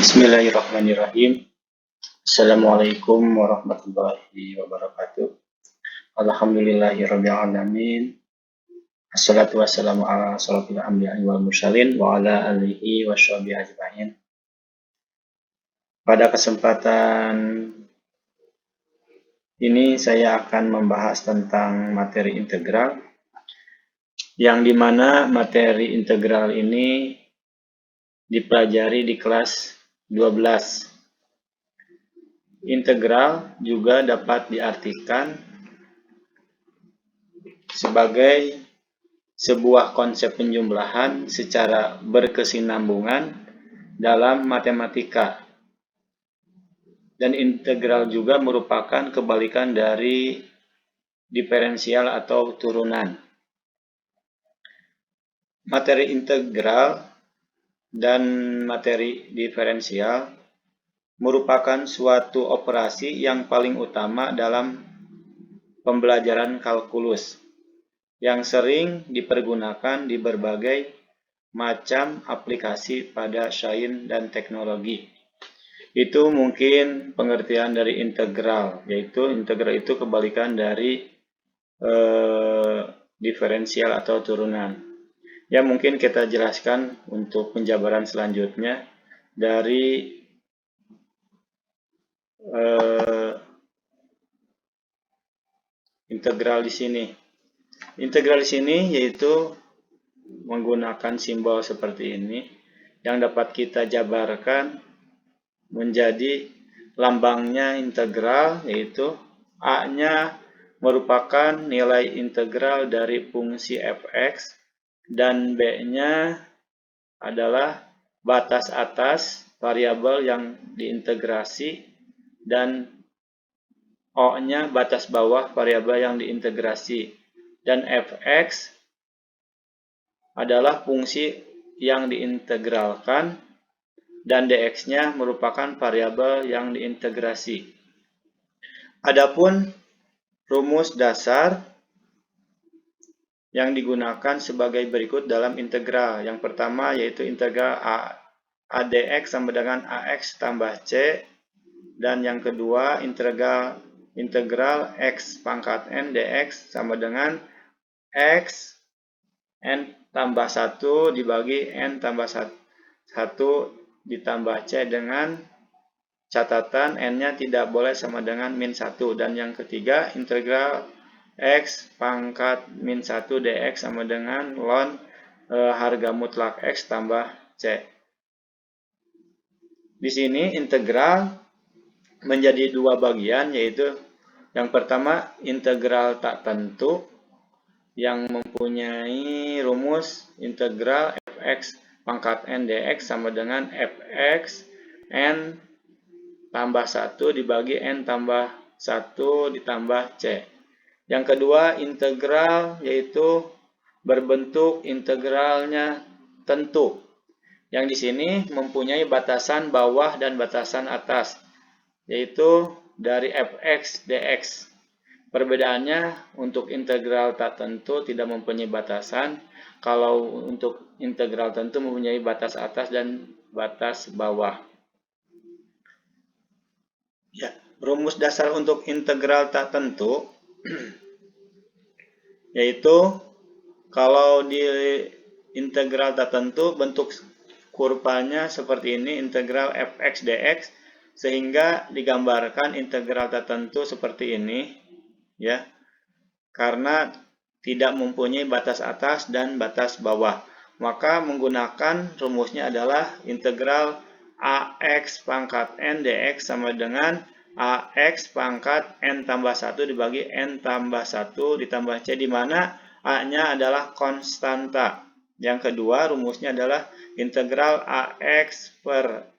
Bismillahirrahmanirrahim. Assalamualaikum warahmatullahi wabarakatuh. Alhamdulillahirabbil alamin. Assalatu wassalamu ala asyrofil anbiya'i wal mursalin wa ala alihi washabihi ajmain. Pada kesempatan ini saya akan membahas tentang materi integral, yang dimana materi integral ini dipelajari di kelas 12. Integral juga dapat diartikan sebagai sebuah konsep penjumlahan secara berkesinambungan dalam matematika. Dan integral juga merupakan kebalikan dari diferensial atau turunan. Materi integral dan materi diferensial merupakan suatu operasi yang paling utama dalam pembelajaran kalkulus, yang sering dipergunakan di berbagai macam aplikasi pada sains dan teknologi. Itu mungkin pengertian dari integral, yaitu integral itu kebalikan dari diferensial atau turunan. Ya, mungkin kita jelaskan untuk penjabaran selanjutnya dari integral di sini. Integral di sini yaitu menggunakan simbol seperti ini yang dapat kita jabarkan menjadi lambangnya integral, yaitu A-nya merupakan nilai integral dari fungsi fx dan B-nya adalah batas atas variabel yang diintegrasi dan O-nya batas bawah variabel yang diintegrasi, dan fx adalah fungsi yang diintegralkan dan dx-nya merupakan variabel yang diintegrasi. Adapun rumus dasar yang digunakan sebagai berikut dalam integral. Yang pertama yaitu integral a dx sama dengan ax tambah c, dan yang kedua integral x pangkat n dx sama dengan x n tambah 1 dibagi n tambah 1 ditambah c, dengan catatan n-nya tidak boleh sama dengan min 1. Dan yang ketiga integral x pangkat min 1 dx sama dengan ln harga mutlak x tambah c. Di sini integral menjadi dua bagian, yaitu yang pertama integral tak tentu yang mempunyai rumus integral fx pangkat n dx sama dengan fx n tambah 1 dibagi n tambah 1 ditambah c. Yang kedua integral yaitu berbentuk integralnya tentu, yang di sini mempunyai batasan bawah dan batasan atas, yaitu dari fx dx. Perbedaannya untuk integral tak tentu tidak mempunyai batasan, kalau untuk integral tentu mempunyai batas atas dan batas bawah. Ya, rumus dasar untuk integral tak tentu yaitu kalau di integral tak tentu bentuk kurvanya seperti ini, integral fx dx, sehingga digambarkan integral tak tentu seperti ini, ya, karena tidak mempunyai batas atas dan batas bawah. Maka menggunakan rumusnya adalah integral ax pangkat n dx sama dengan ax pangkat n tambah 1 dibagi n tambah 1 ditambah c, di mana a-nya adalah konstanta. Yang kedua rumusnya adalah integral ax per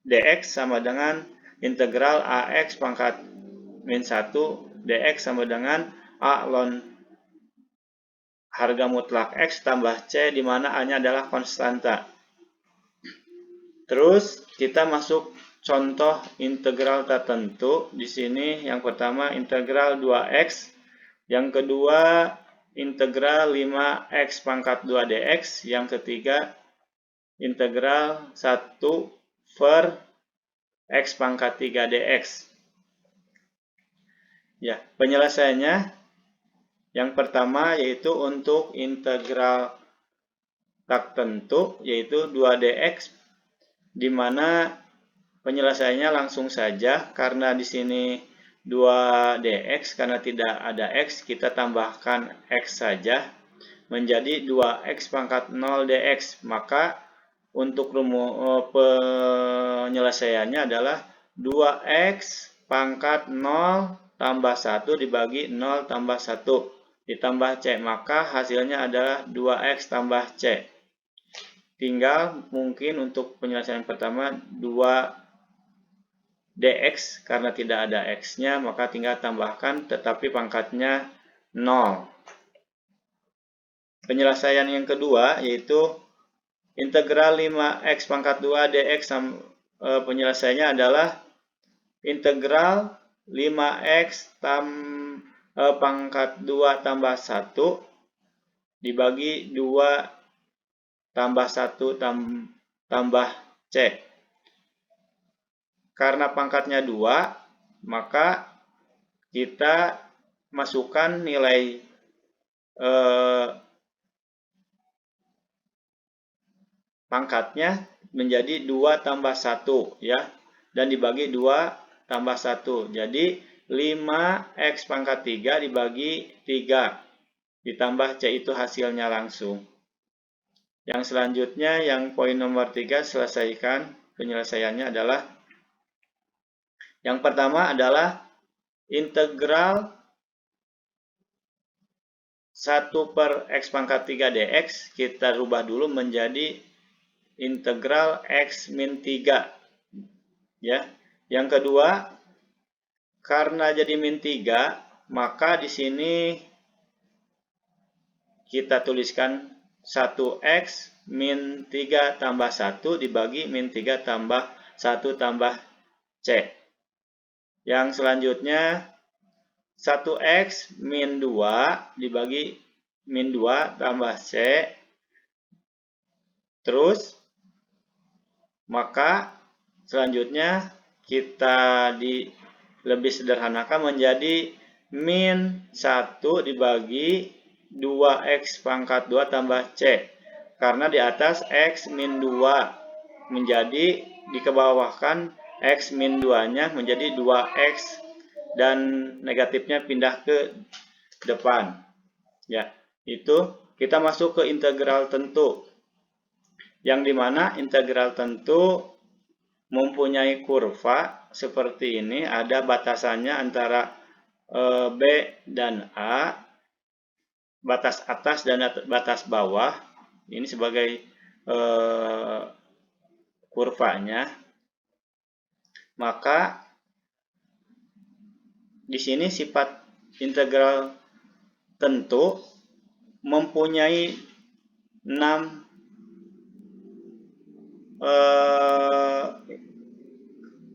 dx sama dengan integral ax pangkat min 1 dx sama dengan a ln harga mutlak x tambah c, di mana a-nya adalah konstanta. Terus kita masuk contoh integral tak tentu. Di sini yang pertama integral 2x, yang kedua integral 5x pangkat 2 dx, yang ketiga integral 1 per X pangkat 3 dx. Ya, penyelesaiannya yang pertama yaitu untuk integral tertentu yaitu 2 dx, di mana penyelesaiannya langsung saja karena di sini 2 dx, karena tidak ada x kita tambahkan x saja menjadi 2x pangkat 0 dx. Maka untuk penyelesaiannya adalah 2x pangkat 0 tambah 1 dibagi 0 tambah 1 ditambah c. Maka hasilnya adalah 2x tambah c. Tinggal mungkin untuk penyelesaian pertama 2 dx, karena tidak ada x-nya maka tinggal tambahkan tetapi pangkatnya 0. Penyelesaian yang kedua yaitu integral 5x pangkat 2 dx, penyelesaiannya adalah integral 5x pangkat 2 tambah 1 dibagi 2 tambah 1 tambah c. Karena pangkatnya 2, maka kita masukkan nilai pangkatnya menjadi 2 tambah 1 ya, dan dibagi 2 tambah 1. Jadi 5x pangkat 3 dibagi 3 ditambah c, itu hasilnya langsung. Yang selanjutnya yang poin nomor 3, selesaikan penyelesaiannya adalah yang pertama adalah integral 1 per x pangkat 3 dx, kita rubah dulu menjadi integral x min 3. Ya. Yang kedua, karena jadi min 3, maka di sini kita tuliskan 1x min 3 tambah 1 dibagi min 3 tambah 1 tambah c. Yang selanjutnya 1x min 2 dibagi min 2 tambah c. Terus maka selanjutnya kita lebih sederhanakan menjadi min 1 dibagi 2x pangkat 2 tambah c. Karena di atas x min 2 menjadi dikebawahkan x min 2-nya menjadi 2x dan negatifnya pindah ke depan. Ya, itu kita masuk ke integral tentu. Yang dimana integral tentu mempunyai kurva seperti ini, ada batasannya antara B dan A, batas atas dan batas bawah. Ini sebagai kurvanya. Maka di sini sifat integral tentu mempunyai 6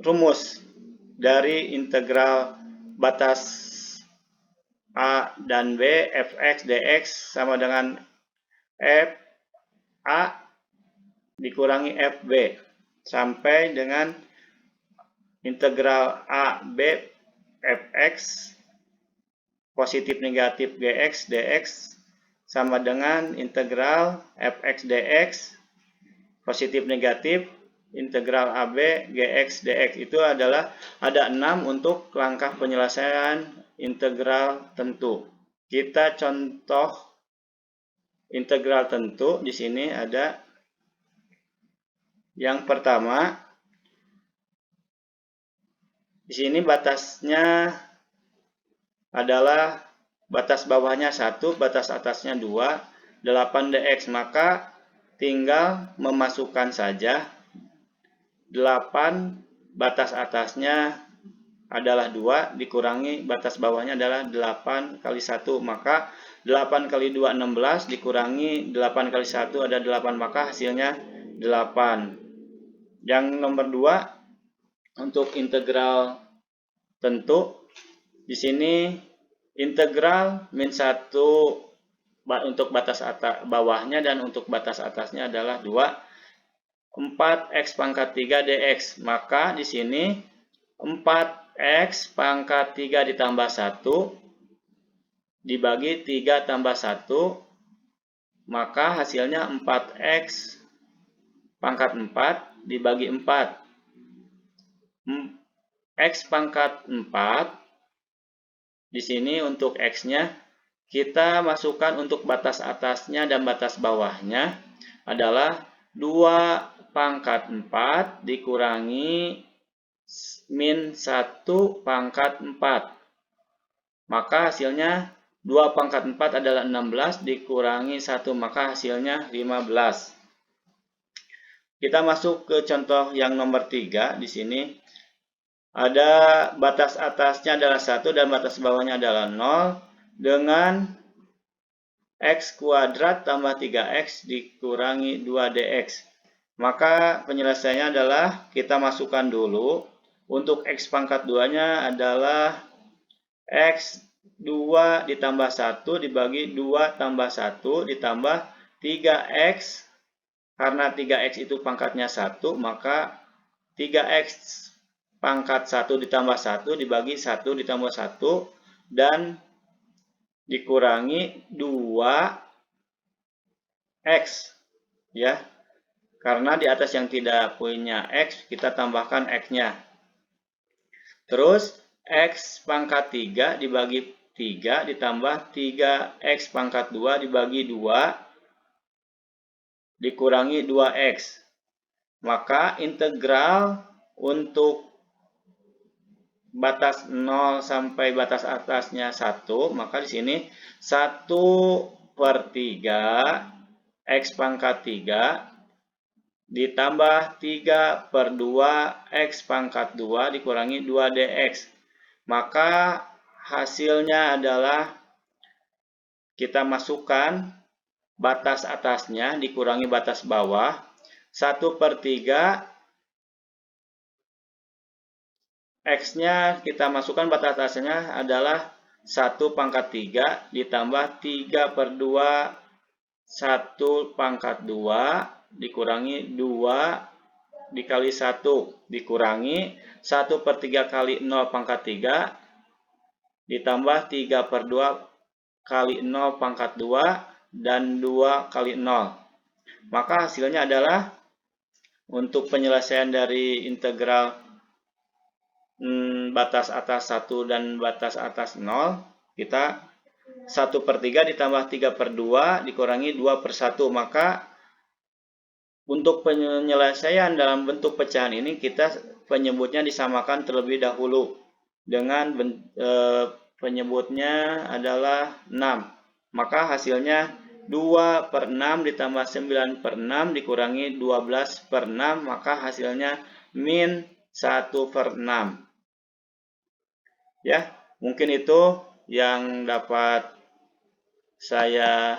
rumus dari integral batas A dan B, fx dx sama dengan f A dikurangi fb sampai dengan integral A B fx positif negatif gx dx sama dengan integral fx dx positif negatif integral AB gx dx. Itu adalah ada 6 untuk langkah penyelesaian integral tentu. Kita contoh integral tentu di sini ada yang pertama. Di sini batasnya adalah batas bawahnya 1, batas atasnya 2, 8 dx. Maka tinggal memasukkan saja 8 batas atasnya adalah 2 dikurangi batas bawahnya adalah 8 kali 1. Maka 8 kali 2 16 dikurangi 8 kali 1 ada 8, maka hasilnya 8. Yang nomor 2 untuk integral tentu di sini integral min 1 untuk batas atas bawahnya dan untuk batas atasnya adalah 2. 4x pangkat 3 dx. Maka di sini 4x pangkat 3 ditambah 1 dibagi 3 tambah 1, maka hasilnya 4x pangkat 4 dibagi 4. X pangkat 4, di sini untuk X-nya, kita masukkan untuk batas atasnya dan batas bawahnya adalah 2 pangkat 4 dikurangi min 1 pangkat 4. Maka hasilnya 2 pangkat 4 adalah 16 dikurangi 1, maka hasilnya 15. Kita masuk ke contoh yang nomor 3 di sini. Ada batas atasnya adalah 1 dan batas bawahnya adalah 0 dengan x kuadrat tambah 3x dikurangi 2 dx. Maka penyelesaiannya adalah kita masukkan dulu. Untuk x pangkat 2-nya adalah x 2 ditambah 1 dibagi 2 tambah 1 ditambah 3x. Karena 3x itu pangkatnya 1, maka 3x pangkat 1 ditambah 1 dibagi 1 ditambah 1 dan dikurangi 2x, ya. Karena di atas yang tidak punya x, kita tambahkan x-nya. Terus x pangkat 3 dibagi 3 ditambah 3x pangkat 2 dibagi 2 dikurangi 2x. Maka integral untuk batas 0 sampai batas atasnya 1, maka di sini 1/3 x pangkat 3 ditambah 3/2 x pangkat 2 dikurangi 2 dx. Maka hasilnya adalah kita masukkan batas atasnya dikurangi batas bawah. 1/3 X-nya kita masukkan batas atasnya adalah 1 pangkat 3 ditambah 3/2 1 pangkat 2 dikurangi 2 dikali 1 dikurangi 1/3 kali 0 pangkat 3 ditambah 3/2 kali 0 pangkat 2 dan 2 kali 0. Maka hasilnya adalah untuk penyelesaian dari integral batas atas 1 dan batas atas 0, kita 1/3 ditambah 3/2 dikurangi 2/1. Maka untuk penyelesaian dalam bentuk pecahan ini kita penyebutnya disamakan terlebih dahulu dengan penyebutnya adalah 6. Maka hasilnya 2/6 ditambah 9/6 dikurangi 12/6, maka hasilnya min 1/6. Ya, mungkin itu yang dapat saya